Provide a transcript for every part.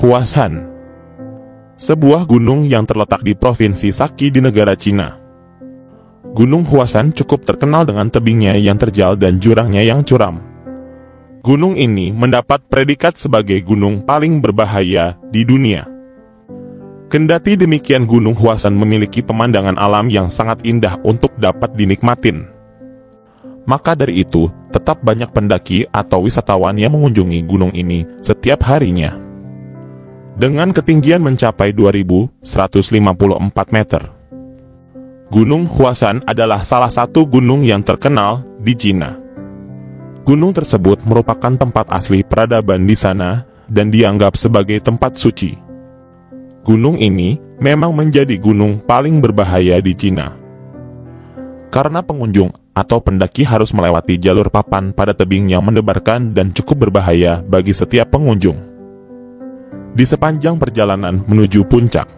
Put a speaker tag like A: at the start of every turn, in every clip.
A: Huashan, sebuah gunung yang terletak di Provinsi Saki di negara Cina. Gunung Huashan cukup terkenal dengan tebingnya yang terjal dan jurangnya yang curam. Gunung ini mendapat predikat sebagai gunung paling berbahaya di dunia. Kendati demikian, Gunung Huashan memiliki pemandangan alam yang sangat indah untuk dapat dinikmatin. Maka dari itu, tetap banyak pendaki atau wisatawan yang mengunjungi gunung ini setiap harinya. Dengan ketinggian mencapai 2.154 meter. Gunung Huashan adalah salah satu gunung yang terkenal di Cina. Gunung tersebut merupakan tempat asli peradaban di sana dan dianggap sebagai tempat suci. Gunung ini memang menjadi gunung paling berbahaya di Cina. Karena pengunjung atau pendaki harus melewati jalur papan pada tebing yang mendebarkan dan cukup berbahaya bagi setiap pengunjung. Di sepanjang perjalanan menuju puncak,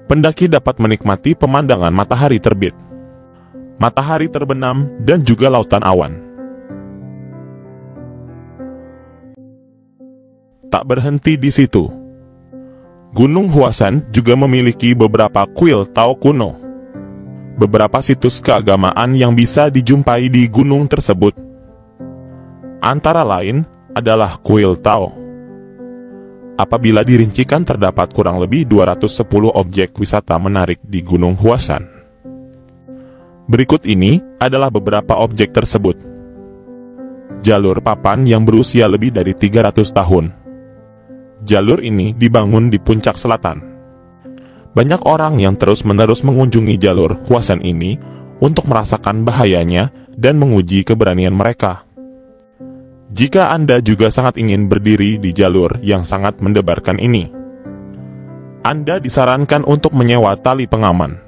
A: pendaki dapat menikmati pemandangan matahari terbit, matahari terbenam, dan juga lautan awan. Tak berhenti di situ, Gunung Huashan juga memiliki beberapa kuil Tao kuno. Beberapa situs keagamaan yang bisa dijumpai di gunung tersebut, antara lain adalah kuil Tao. Apabila dirincikan, terdapat kurang lebih 210 objek wisata menarik di Gunung Huashan. Berikut ini adalah beberapa objek tersebut. Jalur papan yang berusia lebih dari 300 tahun. Jalur ini dibangun di puncak selatan. Banyak orang yang terus-menerus mengunjungi jalur Huashan ini untuk merasakan bahayanya dan menguji keberanian mereka. Jika Anda juga sangat ingin berdiri di jalur yang sangat mendebarkan ini, Anda disarankan untuk menyewa tali pengaman.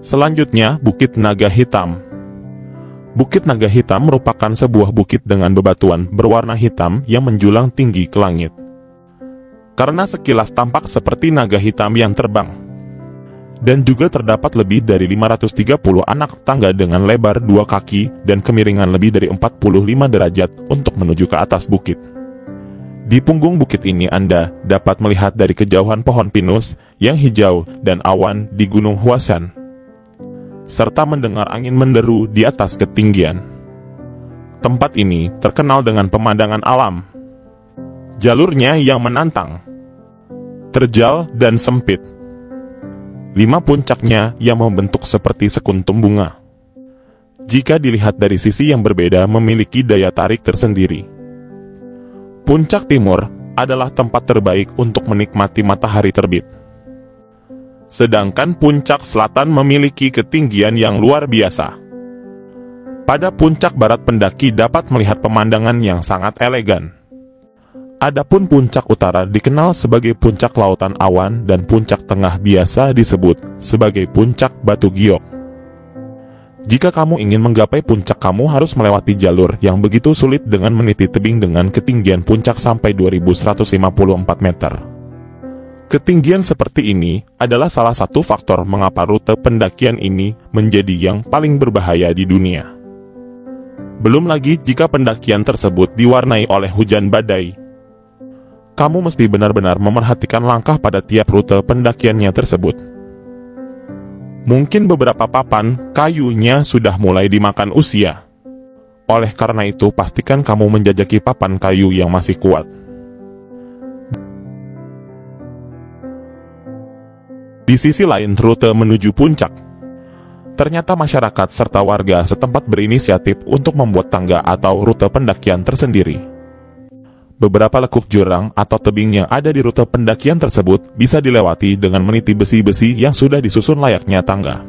A: Selanjutnya, Bukit Naga Hitam. Bukit Naga Hitam merupakan sebuah bukit dengan bebatuan berwarna hitam yang menjulang tinggi ke langit. Karena sekilas tampak seperti naga hitam yang terbang. Dan juga terdapat lebih dari 530 anak tangga dengan lebar 2 kaki dan kemiringan lebih dari 45 derajat untuk menuju ke atas bukit. Di punggung bukit ini Anda dapat melihat dari kejauhan pohon pinus yang hijau dan awan di Gunung Huashan, serta mendengar angin menderu di atas ketinggian. Tempat ini terkenal dengan pemandangan alam. Jalurnya yang menantang, terjal dan sempit. 5 puncaknya yang membentuk seperti sekuntum bunga. Jika dilihat dari sisi yang berbeda, memiliki daya tarik tersendiri. Puncak timur adalah tempat terbaik untuk menikmati matahari terbit. Sedangkan puncak selatan memiliki ketinggian yang luar biasa. Pada puncak barat pendaki dapat melihat pemandangan yang sangat elegan. Adapun puncak utara dikenal sebagai puncak lautan awan dan puncak tengah biasa disebut sebagai puncak batu giok. Jika kamu ingin menggapai puncak, kamu harus melewati jalur yang begitu sulit dengan meniti tebing dengan ketinggian puncak sampai 2154 meter. Ketinggian seperti ini adalah salah satu faktor mengapa rute pendakian ini menjadi yang paling berbahaya di dunia. Belum lagi jika pendakian tersebut diwarnai oleh hujan badai. Kamu mesti benar-benar memerhatikan langkah pada tiap rute pendakiannya tersebut. Mungkin beberapa papan kayunya sudah mulai dimakan usia. Oleh karena itu, pastikan kamu menjajaki papan kayu yang masih kuat. Di sisi lain rute menuju puncak, ternyata masyarakat serta warga setempat berinisiatif untuk membuat tangga atau rute pendakian tersendiri. Beberapa lekuk jurang atau tebing yang ada di rute pendakian tersebut bisa dilewati dengan meniti besi-besi yang sudah disusun layaknya tangga.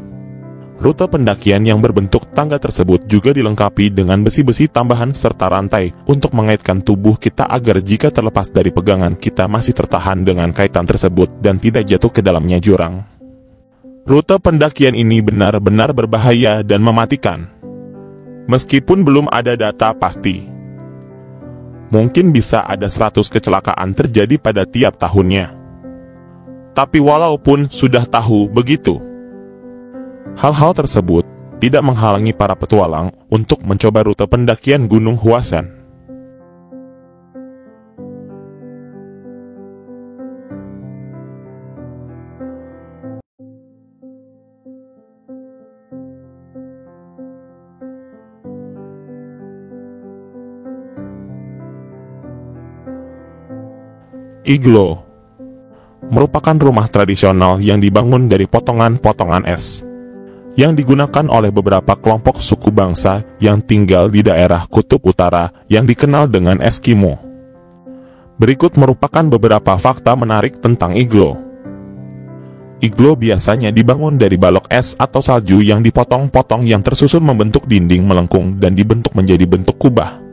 A: Rute pendakian yang berbentuk tangga tersebut juga dilengkapi dengan besi-besi tambahan serta rantai untuk mengaitkan tubuh kita agar jika terlepas dari pegangan kita masih tertahan dengan kaitan tersebut dan tidak jatuh ke dalamnya jurang. Rute pendakian ini benar-benar berbahaya dan mematikan. Meskipun belum ada data pasti, mungkin bisa ada 100 kecelakaan terjadi pada tiap tahunnya. Tapi walaupun sudah tahu begitu, hal-hal tersebut tidak menghalangi para petualang untuk mencoba rute pendakian Gunung Huashan. Iglo merupakan rumah tradisional yang dibangun dari potongan-potongan es, yang digunakan oleh beberapa kelompok suku bangsa yang tinggal di daerah Kutub Utara yang dikenal dengan Eskimo. Berikut merupakan beberapa fakta menarik tentang iglo. Iglo biasanya dibangun dari balok es atau salju yang dipotong-potong yang tersusun membentuk dinding melengkung dan dibentuk menjadi bentuk kubah.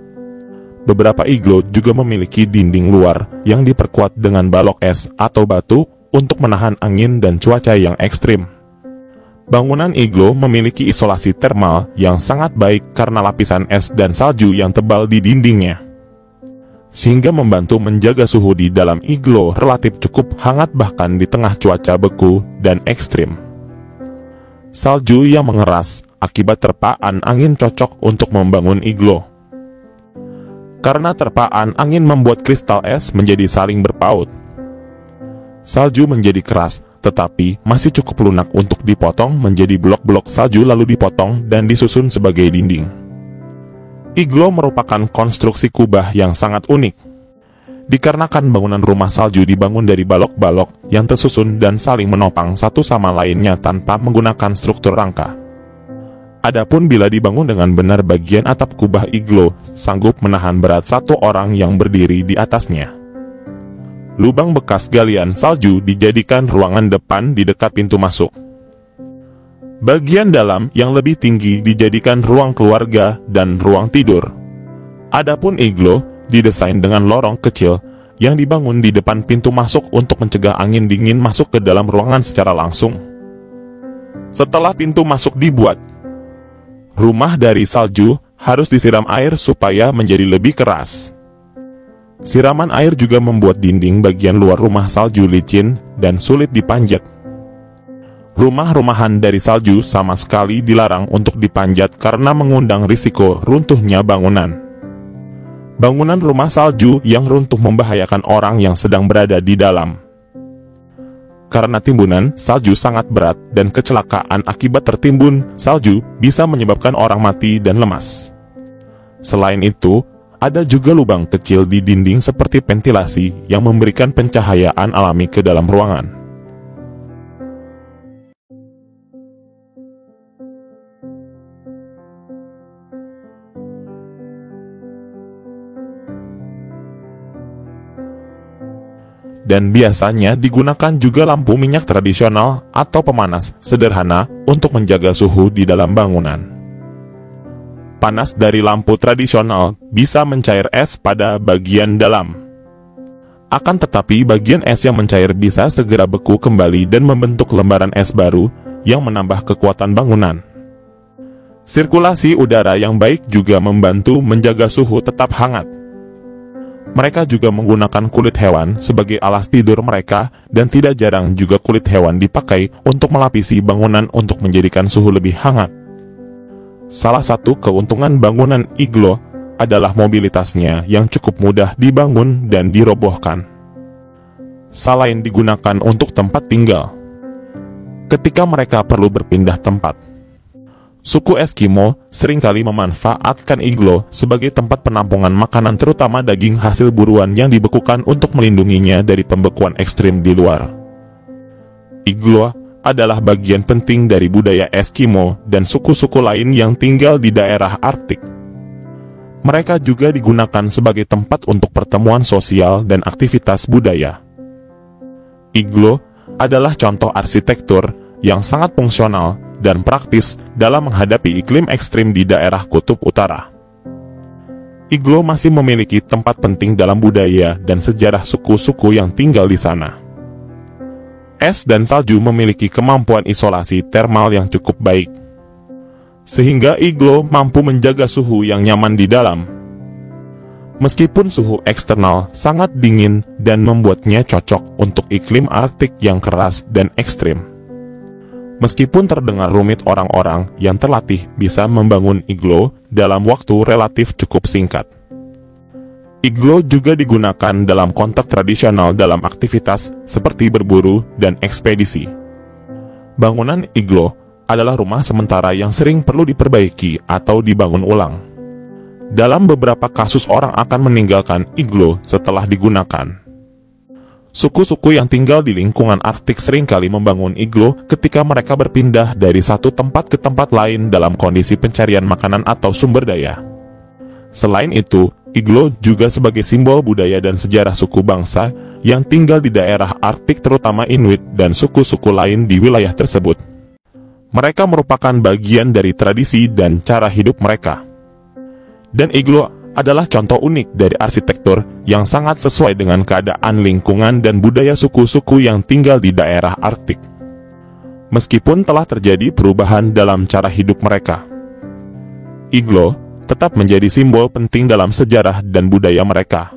A: Beberapa iglo juga memiliki dinding luar yang diperkuat dengan balok es atau batu untuk menahan angin dan cuaca yang ekstrim. Bangunan iglo memiliki isolasi termal yang sangat baik karena lapisan es dan salju yang tebal di dindingnya, sehingga membantu menjaga suhu di dalam iglo relatif cukup hangat bahkan di tengah cuaca beku dan ekstrim. Salju yang mengeras akibat terpaan angin cocok untuk membangun iglo. Karena terpaan angin membuat kristal es menjadi saling berpaut. Salju menjadi keras, tetapi masih cukup lunak untuk dipotong menjadi blok-blok salju lalu dipotong dan disusun sebagai dinding. Iglo merupakan konstruksi kubah yang sangat unik. Dikarenakan bangunan rumah salju dibangun dari balok-balok yang tersusun dan saling menopang satu sama lainnya tanpa menggunakan struktur rangka. Adapun bila dibangun dengan benar, bagian atap kubah iglo sanggup menahan berat satu orang yang berdiri di atasnya. Lubang bekas galian salju dijadikan ruangan depan di dekat pintu masuk. Bagian dalam yang lebih tinggi dijadikan ruang keluarga dan ruang tidur. Adapun iglo didesain dengan lorong kecil yang dibangun di depan pintu masuk untuk mencegah angin dingin masuk ke dalam ruangan secara langsung. Setelah pintu masuk dibuat, rumah dari salju harus disiram air supaya menjadi lebih keras. Siraman air juga membuat dinding bagian luar rumah salju licin dan sulit dipanjat. Rumah-rumahan dari salju sama sekali dilarang untuk dipanjat karena mengundang risiko runtuhnya bangunan. Bangunan rumah salju yang runtuh membahayakan orang yang sedang berada di dalam. Karena timbunan salju sangat berat dan kecelakaan akibat tertimbun salju bisa menyebabkan orang mati dan lemas. Selain itu, ada juga lubang kecil di dinding seperti ventilasi yang memberikan pencahayaan alami ke dalam ruangan. Dan biasanya digunakan juga lampu minyak tradisional atau pemanas sederhana untuk menjaga suhu di dalam bangunan. Panas dari lampu tradisional bisa mencair es pada bagian dalam. Akan tetapi bagian es yang mencair bisa segera beku kembali dan membentuk lembaran es baru yang menambah kekuatan bangunan. Sirkulasi udara yang baik juga membantu menjaga suhu tetap hangat. Mereka juga menggunakan kulit hewan sebagai alas tidur mereka, dan tidak jarang juga kulit hewan dipakai untuk melapisi bangunan untuk menjadikan suhu lebih hangat. Salah satu keuntungan bangunan iglo adalah mobilitasnya yang cukup mudah dibangun dan dirobohkan. Selain digunakan untuk tempat tinggal, ketika mereka perlu berpindah tempat, suku Eskimo seringkali memanfaatkan iglo sebagai tempat penampungan makanan, terutama daging hasil buruan yang dibekukan untuk melindunginya dari pembekuan ekstrim di luar. Iglo adalah bagian penting dari budaya Eskimo dan suku-suku lain yang tinggal di daerah Arktik. Mereka juga digunakan sebagai tempat untuk pertemuan sosial dan aktivitas budaya. Iglo adalah contoh arsitektur yang sangat fungsional dan praktis dalam menghadapi iklim ekstrim di daerah Kutub Utara. Iglo masih memiliki tempat penting dalam budaya dan sejarah suku-suku yang tinggal di sana. Es dan salju memiliki kemampuan isolasi termal yang cukup baik, sehingga iglo mampu menjaga suhu yang nyaman di dalam. Meskipun suhu eksternal sangat dingin dan membuatnya cocok untuk iklim Arktik yang keras dan ekstrim. Meskipun terdengar rumit, orang-orang yang terlatih bisa membangun iglo dalam waktu relatif cukup singkat. Iglo juga digunakan dalam konteks tradisional dalam aktivitas seperti berburu dan ekspedisi. Bangunan iglo adalah rumah sementara yang sering perlu diperbaiki atau dibangun ulang. Dalam beberapa kasus orang akan meninggalkan iglo setelah digunakan. Suku-suku yang tinggal di lingkungan Arktik seringkali membangun iglo ketika mereka berpindah dari satu tempat ke tempat lain dalam kondisi pencarian makanan atau sumber daya. Selain itu, iglo juga sebagai simbol budaya dan sejarah suku bangsa yang tinggal di daerah Arktik, terutama Inuit dan suku-suku lain di wilayah tersebut. Mereka merupakan bagian dari tradisi dan cara hidup mereka. Dan iglo adalah contoh unik dari arsitektur yang sangat sesuai dengan keadaan lingkungan dan budaya suku-suku yang tinggal di daerah Arktik. Meskipun telah terjadi perubahan dalam cara hidup mereka, iglo tetap menjadi simbol penting dalam sejarah dan budaya mereka.